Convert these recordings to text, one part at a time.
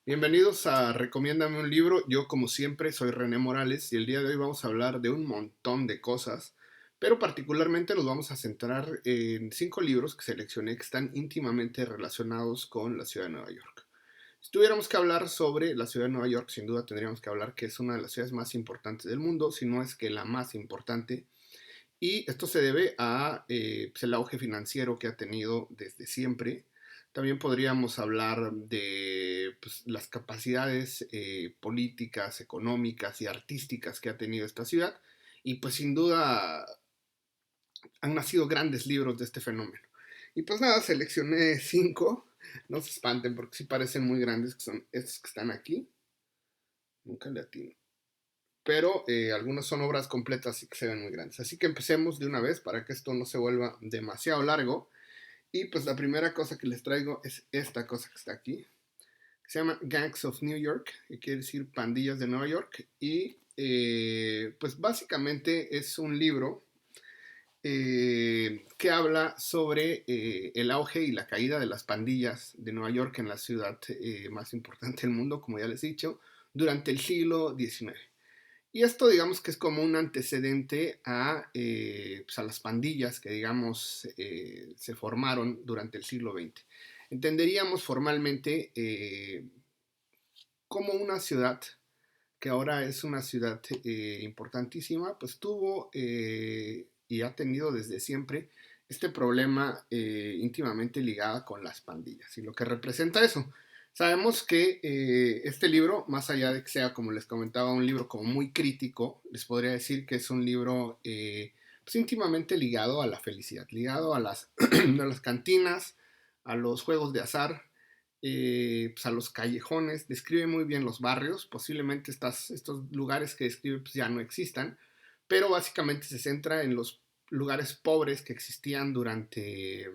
Bienvenidos a Recomiéndame un libro. Yo, como siempre, soy René Morales y el día de hoy vamos a hablar de un montón de cosas, pero particularmente nos vamos a centrar en 5 libros que seleccioné que están íntimamente relacionados con la ciudad de Nueva York. Si tuviéramos que hablar sobre la ciudad de Nueva York, sin duda tendríamos que hablar que es una de las ciudades más importantes del mundo, si no es que la más importante. Y esto se debe a pues, el auge financiero que ha tenido desde siempre. También podríamos hablar de pues, las capacidades políticas, económicas y artísticas que ha tenido esta ciudad. Y pues sin duda han nacido grandes libros de este fenómeno. Y pues nada, seleccioné 5. No se espanten porque sí parecen muy grandes, que son estos que están aquí. Nunca le atino, pero algunas son obras completas y que se ven muy grandes. Así que empecemos de una vez para que esto no se vuelva demasiado largo. Y pues la primera cosa que les traigo es esta cosa que está aquí, que se llama Gangs of New York, que quiere decir pandillas de Nueva York. Y pues básicamente es un libro que habla sobre el auge y la caída de las pandillas de Nueva York en la ciudad más importante del mundo, como ya les he dicho, durante el siglo XIX. Y esto digamos que es como un antecedente pues a las pandillas que digamos se formaron durante el siglo XX. Entenderíamos formalmente como una ciudad que ahora es una ciudad importantísima, pues tuvo y ha tenido desde siempre este problema íntimamente ligado con las pandillas y lo que representa eso. Sabemos que este libro, más allá de que sea, como les comentaba, un libro como muy crítico, les podría decir que es un libro pues íntimamente ligado a la felicidad, ligado a a las cantinas, a los juegos de azar, pues a los callejones, describe muy bien los barrios, posiblemente estos lugares que describe pues ya no existan, pero básicamente se centra en los lugares pobres que existían durante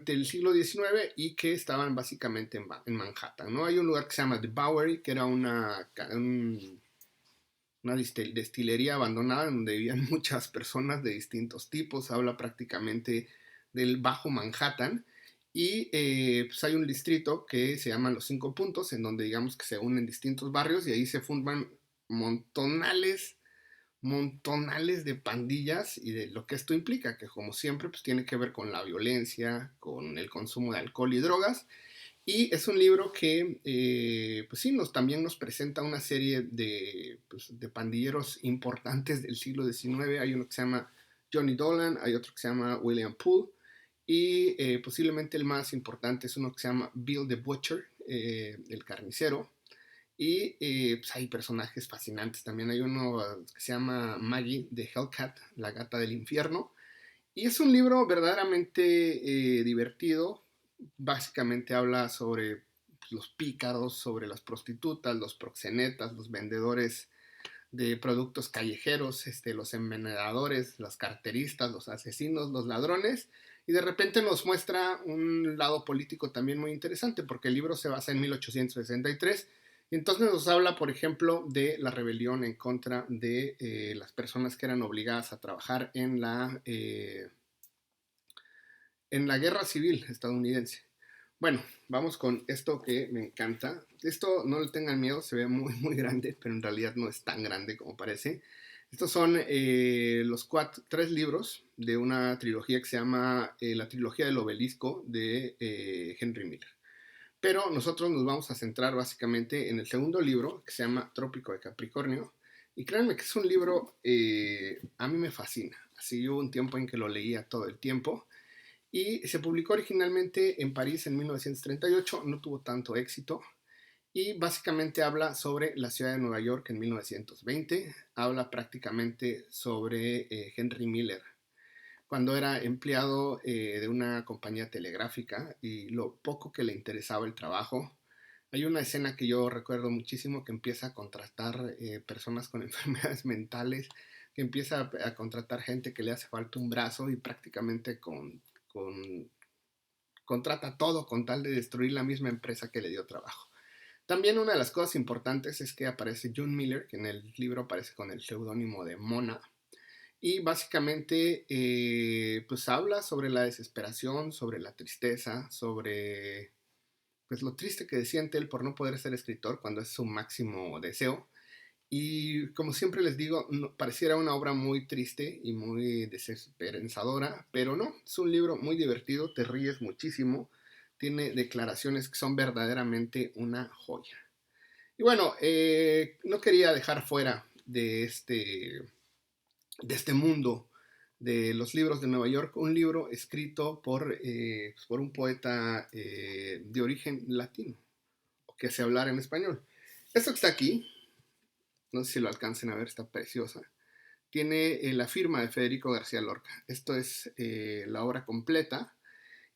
el siglo XIX y que estaban básicamente en Manhattan, ¿no? Hay un lugar que se llama The Bowery, que era una destilería abandonada donde vivían muchas personas de distintos tipos, habla prácticamente del Bajo Manhattan. Y pues hay un distrito que se llama Los Cinco Puntos, en donde digamos que se unen distintos barrios y ahí se fundan montonales, montonales de pandillas y de lo que esto implica, que como siempre pues tiene que ver con la violencia, con el consumo de alcohol y drogas. Y es un libro que, pues sí, también nos presenta una serie pues, de pandilleros importantes del siglo XIX. Hay uno que se llama Johnny Dolan, hay otro que se llama William Poole, y posiblemente el más importante es uno que se llama Bill the Butcher, el carnicero. Y pues hay personajes fascinantes. También hay uno que se llama Maggie the Hellcat, la gata del infierno. Y es un libro verdaderamente divertido. Básicamente habla sobre los pícaros, sobre las prostitutas, los proxenetas, los vendedores de productos callejeros, los envenenadores, los carteristas, los asesinos, los ladrones. Y de repente nos muestra un lado político también muy interesante, porque el libro se basa en 1863. Y entonces nos habla, por ejemplo, de la rebelión en contra de las personas que eran obligadas a trabajar en la guerra civil estadounidense. Bueno, vamos con esto que me encanta. Esto no le tengan miedo, se ve muy, muy grande, pero en realidad no es tan grande como parece. Estos son los 3 libros de una trilogía que se llama La trilogía del obelisco de Henry Miller. Pero nosotros nos vamos a centrar básicamente en el segundo libro, que se llama Trópico de Capricornio. Y créanme que es un libro, a mí me fascina. Así hubo un tiempo en que lo leía todo el tiempo. Y se publicó originalmente en París en 1938, no tuvo tanto éxito. Y básicamente habla sobre la ciudad de Nueva York en 1920. Habla prácticamente sobre Henry Miller, cuando era empleado de una compañía telegráfica y lo poco que le interesaba el trabajo. Hay una escena que yo recuerdo muchísimo que empieza a contratar personas con enfermedades mentales, que empieza a contratar gente que le hace falta un brazo y prácticamente con, contrata todo con tal de destruir la misma empresa que le dio trabajo. También una de las cosas importantes es que aparece John Miller, que en el libro aparece con el seudónimo de Mona, y básicamente pues habla sobre la desesperación, sobre la tristeza, sobre pues lo triste que siente él por no poder ser escritor cuando es su máximo deseo. Y como siempre les digo, pareciera una obra muy triste y muy desesperanzadora, pero no, es un libro muy divertido, te ríes muchísimo, tiene declaraciones que son verdaderamente una joya. Y bueno, no quería dejar fuera de este mundo de los libros de Nueva York un libro escrito por un poeta de origen latino, que se hablara en español. Esto que está aquí, no sé si lo alcancen a ver, está preciosa. Tiene la firma de Federico García Lorca. Esto es la obra completa.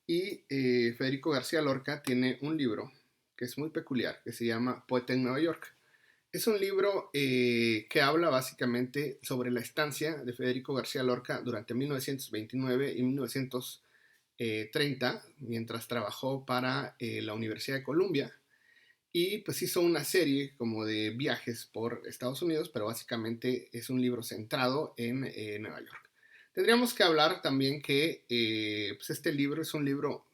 Y Federico García Lorca tiene un libro que es muy peculiar, que se llama Poeta en Nueva York. Es un libro que habla básicamente sobre la estancia de Federico García Lorca durante 1929 y 1930, mientras trabajó para la Universidad de Columbia. Y pues hizo una serie como de viajes por Estados Unidos, pero básicamente es un libro centrado en Nueva York. Tendríamos que hablar también que pues este libro es un libro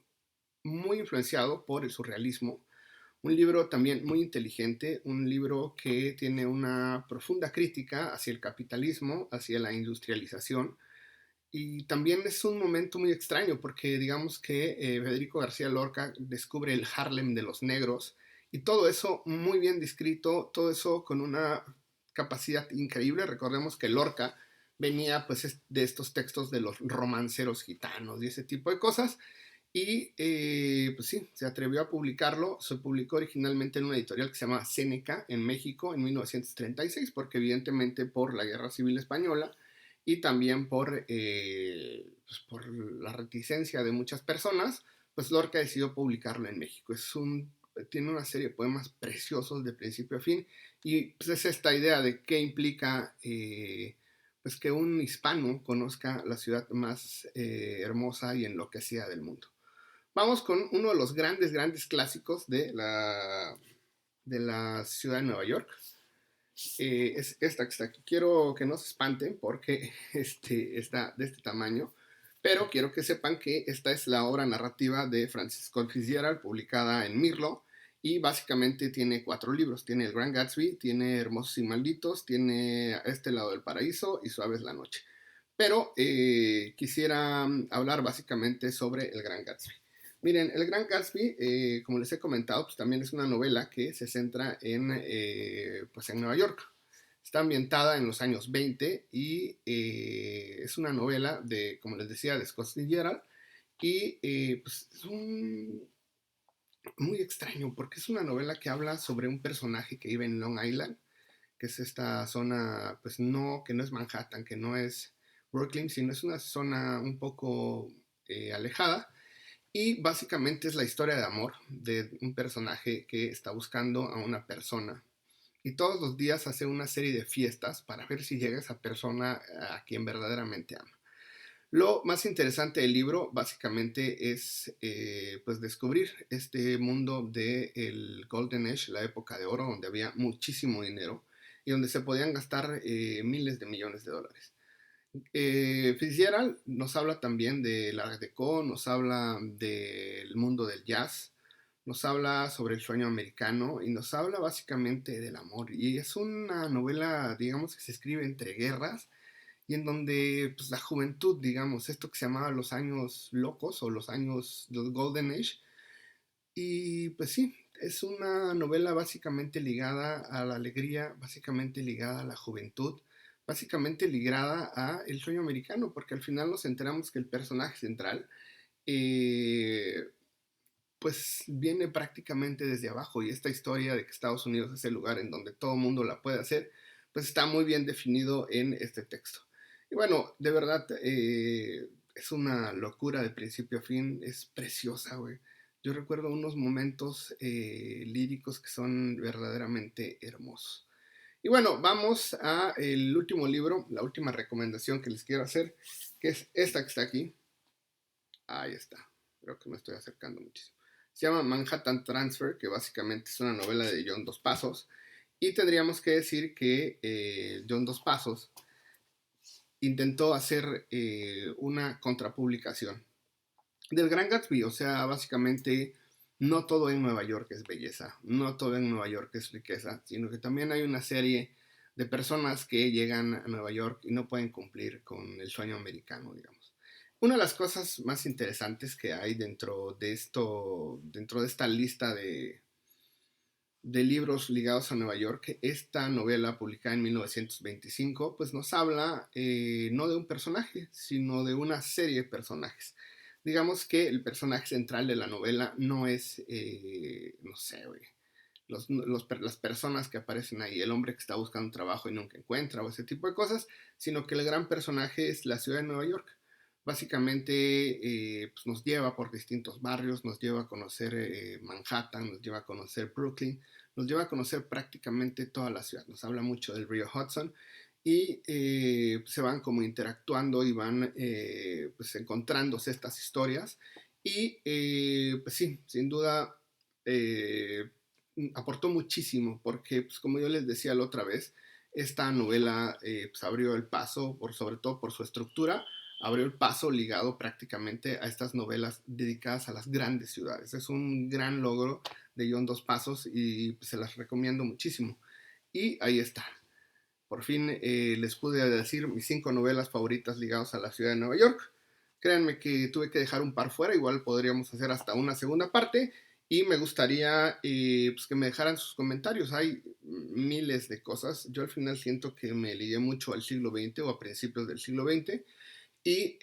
muy influenciado por el surrealismo, un libro también muy inteligente, un libro que tiene una profunda crítica hacia el capitalismo, hacia la industrialización, y también es un momento muy extraño porque digamos que Federico García Lorca descubre el Harlem de los negros y todo eso muy bien descrito, todo eso con una capacidad increíble. Recordemos que Lorca venía pues de estos textos de los romanceros gitanos y ese tipo de cosas. Y pues sí, se atrevió a publicarlo. Se publicó originalmente en una editorial que se llama Seneca en México en 1936, porque evidentemente por la Guerra Civil Española y también por la reticencia de muchas personas, pues Lorca decidió publicarlo en México. Tiene una serie de poemas preciosos de principio a fin y pues es esta idea de qué implica pues que un hispano conozca la ciudad más hermosa y enloquecida del mundo. Vamos con uno de los grandes, grandes clásicos de la ciudad de Nueva York. Es esta que está aquí. Quiero que no se espanten porque está de este tamaño, pero quiero que sepan que esta es la obra narrativa de Francis Scott Fitzgerald, publicada en Mirlo, y básicamente tiene 4 libros. Tiene El Gran Gatsby, tiene Hermosos y Malditos, tiene A este lado del paraíso y Suave es la noche. Pero quisiera hablar básicamente sobre El Gran Gatsby. Miren, El Gran Gatsby, como les he comentado, pues también es una novela que se centra pues en Nueva York. Está ambientada en los años 20 y es una novela como les decía, de Scott Fitzgerald. Y pues es muy extraño porque es una novela que habla sobre un personaje que vive en Long Island, que es esta zona, pues no, que no es Manhattan, que no es Brooklyn, sino es una zona un poco alejada. Y básicamente es la historia de amor de un personaje que está buscando a una persona. Y todos los días hace una serie de fiestas para ver si llega esa persona a quien verdaderamente ama. Lo más interesante del libro básicamente es pues descubrir este mundo del Golden Age, la época de oro, donde había muchísimo dinero y donde se podían gastar miles de millones de dólares. Fitzgerald nos habla también del Art Deco, nos habla del mundo del jazz, nos habla sobre el sueño americano y nos habla básicamente del amor. Y es una novela, digamos, que se escribe entre guerras y en donde pues, la juventud, digamos, esto que se llamaba los años locos o los años del Golden Age. Y pues sí, es una novela básicamente ligada a la alegría, básicamente ligada a la juventud, básicamente ligada a el sueño americano, porque al final nos enteramos que el personaje central eh, pues viene prácticamente desde abajo y esta historia de que Estados Unidos es el lugar en donde todo mundo la puede hacer, pues está muy bien definido en este texto. Y bueno, de verdad, es una locura de principio a fin, es preciosa, güey. Yo recuerdo unos momentos líricos que son verdaderamente hermosos. Y bueno, vamos a el último libro, la última recomendación que les quiero hacer, que es esta que está aquí. Ahí está, creo que me estoy acercando muchísimo. Se llama Manhattan Transfer, que básicamente es una novela de John Dos Passos. Y tendríamos que decir que John Dos Passos intentó hacer una contrapublicación del Gran Gatsby. O sea, básicamente no todo en Nueva York es belleza, no todo en Nueva York es riqueza, sino que también hay una serie de personas que llegan a Nueva York y no pueden cumplir con el sueño americano, digamos. Una de las cosas más interesantes que hay dentro de esta lista de libros ligados a Nueva York, esta novela publicada en 1925, pues nos habla no de un personaje, sino de una serie de personajes. Digamos que el personaje central de la novela no es, no sé, las personas que aparecen ahí, el hombre que está buscando un trabajo y nunca encuentra o ese tipo de cosas, sino que el gran personaje es la ciudad de Nueva York. Básicamente pues nos lleva por distintos barrios, nos lleva a conocer Manhattan, nos lleva a conocer Brooklyn, nos lleva a conocer prácticamente toda la ciudad. Nos habla mucho del río Hudson y se van como interactuando y van pues encontrándose estas historias y pues sí, sin duda eh, aportó muchísimo porque pues como yo les decía la otra vez, esta novela pues abrió el paso, sobre todo por su estructura, abrió el paso ligado prácticamente a estas novelas dedicadas a las grandes ciudades. Es un gran logro de John Dos Pasos y pues, se las recomiendo muchísimo. Y ahí está. Por fin les pude decir mis 5 novelas favoritas ligadas a la ciudad de Nueva York. Créanme que tuve que dejar un par fuera, igual podríamos hacer hasta una segunda parte. Y me gustaría pues que me dejaran sus comentarios. Hay miles de cosas. Yo al final siento que me ligué mucho al siglo XX o a principios del siglo XX. Y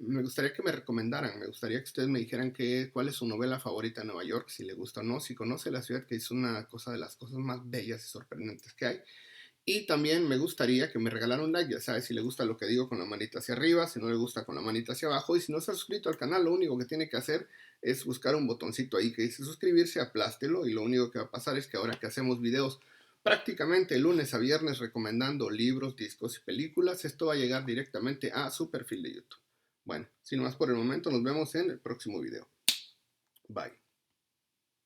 me gustaría que me recomendaran, me gustaría que ustedes me dijeran cuál es su novela favorita de Nueva York, si le gusta o no, si conoce la ciudad, que es una cosa de las cosas más bellas y sorprendentes que hay. Y también me gustaría que me regalara un like, ya sabes, si le gusta lo que digo con la manita hacia arriba, si no le gusta con la manita hacia abajo. Y si no se ha suscrito al canal, lo único que tiene que hacer es buscar un botoncito ahí que dice suscribirse, aplástelo. Y lo único que va a pasar es que ahora que hacemos videos prácticamente lunes a viernes recomendando libros, discos y películas, esto va a llegar directamente a su perfil de YouTube. Bueno, sin más por el momento, nos vemos en el próximo video. Bye.